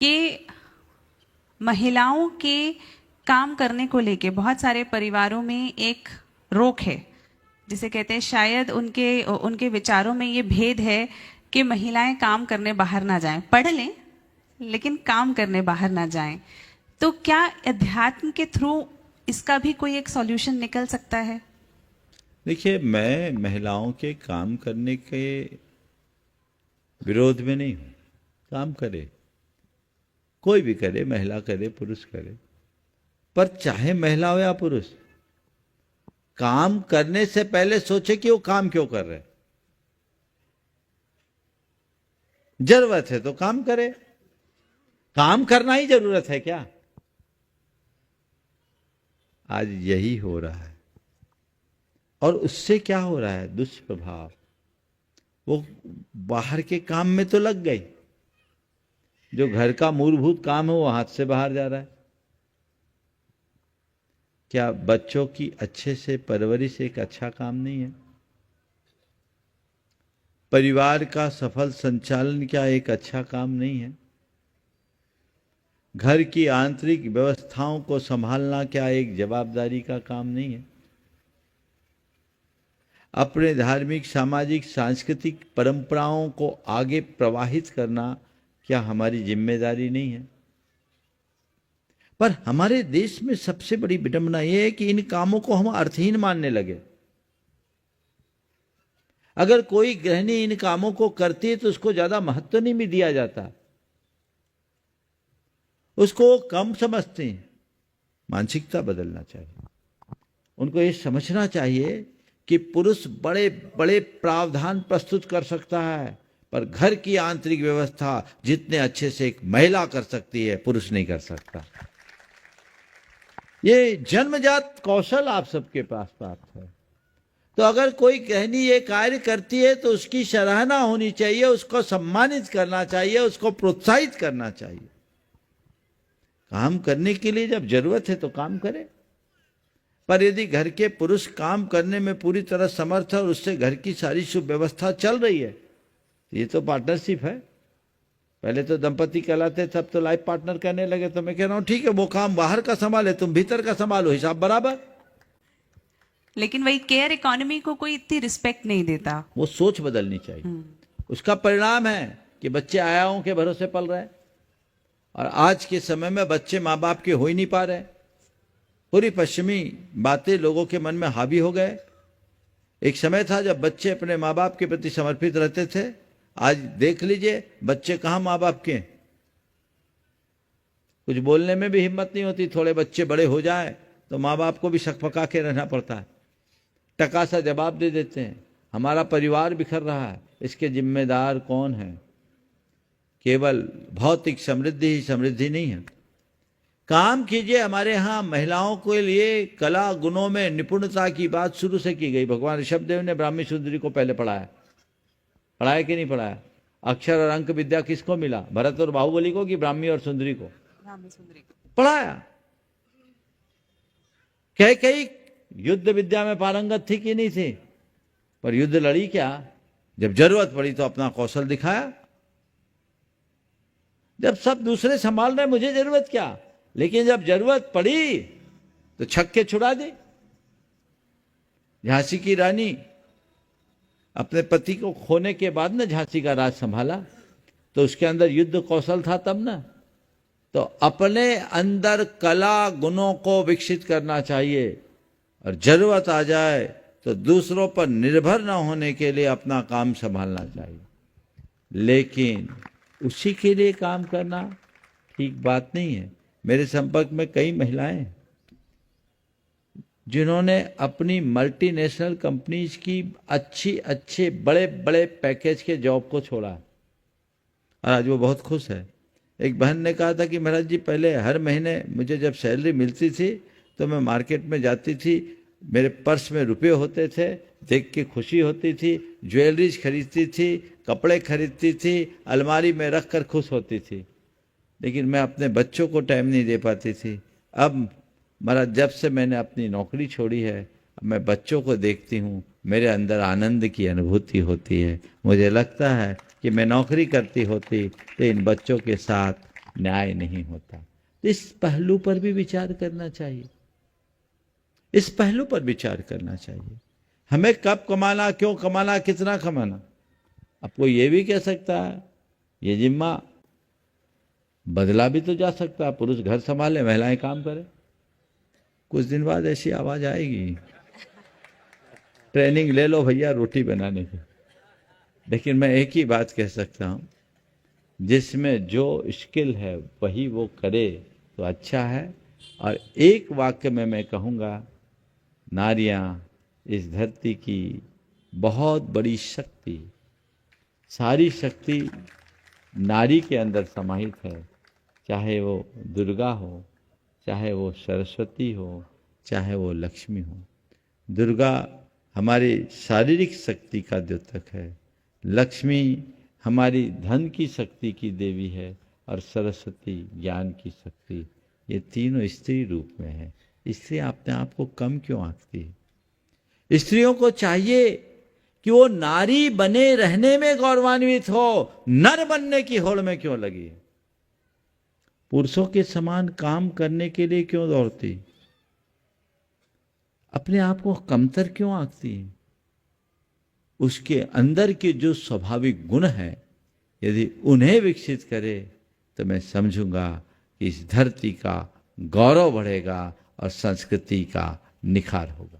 कि महिलाओं के काम करने को लेके बहुत सारे परिवारों में एक रोक है, जिसे कहते हैं शायद उनके उनके विचारों में ये भेद है कि महिलाएं काम करने बाहर ना जाएं, पढ़ लें लेकिन काम करने बाहर ना जाएं। तो क्या अध्यात्म के थ्रू इसका भी कोई एक सॉल्यूशन निकल सकता है? देखिए, मैं महिलाओं के काम करने के विरोध में नहीं हूँ। काम करे, कोई भी करे, महिला करे, पुरुष करे, पर चाहे महिला हो या पुरुष, काम करने से पहले सोचे कि वो काम क्यों कर रहे। जरूरत है तो काम करे। काम करना ही जरूरत है क्या? आज यही हो रहा है। और उससे क्या हो रहा है? दुष्प्रभाव। वो बाहर के काम में तो लग गई, जो घर का मूलभूत काम है वो हाथ से बाहर जा रहा है। क्या बच्चों की अच्छे से परवरिश एक अच्छा काम नहीं है? परिवार का सफल संचालन क्या एक अच्छा काम नहीं है? घर की आंतरिक व्यवस्थाओं को संभालना क्या एक जवाबदारी का काम नहीं है? अपने धार्मिक, सामाजिक, सांस्कृतिक परंपराओं को आगे प्रवाहित करना क्या हमारी जिम्मेदारी नहीं है? पर हमारे देश में सबसे बड़ी विडंबना यह है कि इन कामों को हम अर्थहीन मानने लगे। अगर कोई गृहिणी इन कामों को करती है तो उसको ज्यादा महत्व नहीं भी दिया जाता, उसको कम समझते हैं। मानसिकता बदलना चाहिए। उनको ये समझना चाहिए कि पुरुष बड़े बड़े प्रावधान प्रस्तुत कर सकता है, पर घर की आंतरिक व्यवस्था जितने अच्छे से एक महिला कर सकती है, पुरुष नहीं कर सकता। ये जन्मजात कौशल आप सबके पास प्राप्त है। तो अगर कोई गृहिणी ये कार्य करती है तो उसकी सराहना होनी चाहिए, उसको सम्मानित करना चाहिए, उसको प्रोत्साहित करना चाहिए। काम करने के लिए जब जरूरत है तो काम करे। पर यदि घर के पुरुष काम करने में पूरी तरह समर्थ है और उससे घर की सारी सुव्यवस्था चल रही है, ये तो पार्टनरशिप है। पहले तो दंपति कहलाते, तब तो लाइफ पार्टनर कहने लगे। तो मैं कह रहा हूं ठीक है, वो काम बाहर का संभाले, तुम भीतर का संभालो, हिसाब बराबर। लेकिन वही केयर इकोनॉमी को कोई इतनी रिस्पेक्ट नहीं देता। वो सोच बदलनी चाहिए। उसका परिणाम है कि बच्चे आयाओं के भरोसे पल रहे हैं, और आज के समय में बच्चे माँ बाप के हो ही नहीं पा रहे। पूरी पश्चिमी बातें लोगों के मन में हावी हो गए। एक समय था जब बच्चे अपने माँ बाप के प्रति समर्पित रहते थे। आज देख लीजिए बच्चे कहाँ माँ बाप के। कुछ बोलने में भी हिम्मत नहीं होती। थोड़े बच्चे बड़े हो जाए तो माँ बाप को भी सकपका के रहना पड़ता है, टका सा जवाब दे देते हैं। हमारा परिवार बिखर रहा है, इसके जिम्मेदार कौन है? केवल भौतिक समृद्धि ही समृद्धि नहीं है। काम कीजिए। हमारे यहाँ महिलाओं के लिए कला गुणों में निपुणता की बात शुरू से की गई। भगवान ऋषभदेव ने ब्राह्मी सुंदरी को पहले पढ़ाया। पढ़ाया कि नहीं पढ़ाया? अक्षर और अंक विद्या किसको मिला? भरत और बाहुबली को कि ब्राह्मी और सुंदरी को? पढ़ाया। कई युद्ध विद्या में पारंगत थी कि नहीं थी, पर युद्ध लड़ी क्या? जब जरूरत पड़ी तो अपना कौशल दिखाया। जब सब दूसरे संभाल रहे, मुझे जरूरत क्या? लेकिन जब जरूरत पड़ी तो छक्के छुड़ा दी। झांसी की रानी अपने पति को खोने के बाद ना झांसी का राज संभाला, तो उसके अंदर युद्ध कौशल था तब ना। तो अपने अंदर कला गुणों को विकसित करना चाहिए, और जरूरत आ जाए तो दूसरों पर निर्भर न होने के लिए अपना काम संभालना चाहिए। लेकिन उसी के लिए काम करना ठीक बात नहीं है। मेरे संपर्क में कई महिलाएं हैं जिन्होंने अपनी मल्टीनेशनल कंपनीज की अच्छे बड़े बड़े पैकेज के जॉब को छोड़ा, और आज वो बहुत खुश है। एक बहन ने कहा था कि महाराज जी, पहले हर महीने मुझे जब सैलरी मिलती थी तो मैं मार्केट में जाती थी, मेरे पर्स में रुपए होते थे, देख के खुशी होती थी, ज्वेलरीज खरीदती थी, कपड़े खरीदती थी, अलमारी में रख कर खुश होती थी, लेकिन मैं अपने बच्चों को टाइम नहीं दे पाती थी। अब महाराज, जब से मैंने अपनी नौकरी छोड़ी है, अब मैं बच्चों को देखती हूँ, मेरे अंदर आनंद की अनुभूति होती है। मुझे लगता है कि मैं नौकरी करती होती तो इन बच्चों के साथ न्याय नहीं होता। इस पहलू पर भी विचार करना चाहिए, इस पहलू पर विचार करना चाहिए। हमें कब कमाना, क्यों कमाना, कितना कमाना। अब कोई ये भी कह सकता है ये जिम्मा बदला भी तो जा सकता है, पुरुष घर संभाले महिलाएं काम करें। कुछ दिन बाद ऐसी आवाज आएगी, ट्रेनिंग ले लो भैया रोटी बनाने की। लेकिन मैं एक ही बात कह सकता हूं, जिसमें जो स्किल है वही वो करे तो अच्छा है। और एक वाक्य में मैं कहूँगा, नारियां इस धरती की बहुत बड़ी शक्ति, सारी शक्ति नारी के अंदर समाहित है। चाहे वो दुर्गा हो, चाहे वो सरस्वती हो, चाहे वो लक्ष्मी हो। दुर्गा हमारी शारीरिक शक्ति का द्योतक है, लक्ष्मी हमारी धन की शक्ति की देवी है, और सरस्वती ज्ञान की शक्ति। ये तीनों स्त्री रूप में है। स्त्री अपने आप को कम क्यों आंकती है? स्त्रियों को चाहिए कि वो नारी बने रहने में गौरवान्वित हो, नर बनने की होड़ में क्यों लगी? पुरुषों के समान काम करने के लिए क्यों दौड़ती? अपने आप को कमतर क्यों आंकती है? उसके अंदर के जो स्वाभाविक गुण हैं, यदि उन्हें विकसित करे तो मैं समझूंगा कि इस धरती का गौरव बढ़ेगा और संस्कृति का निखार होगा।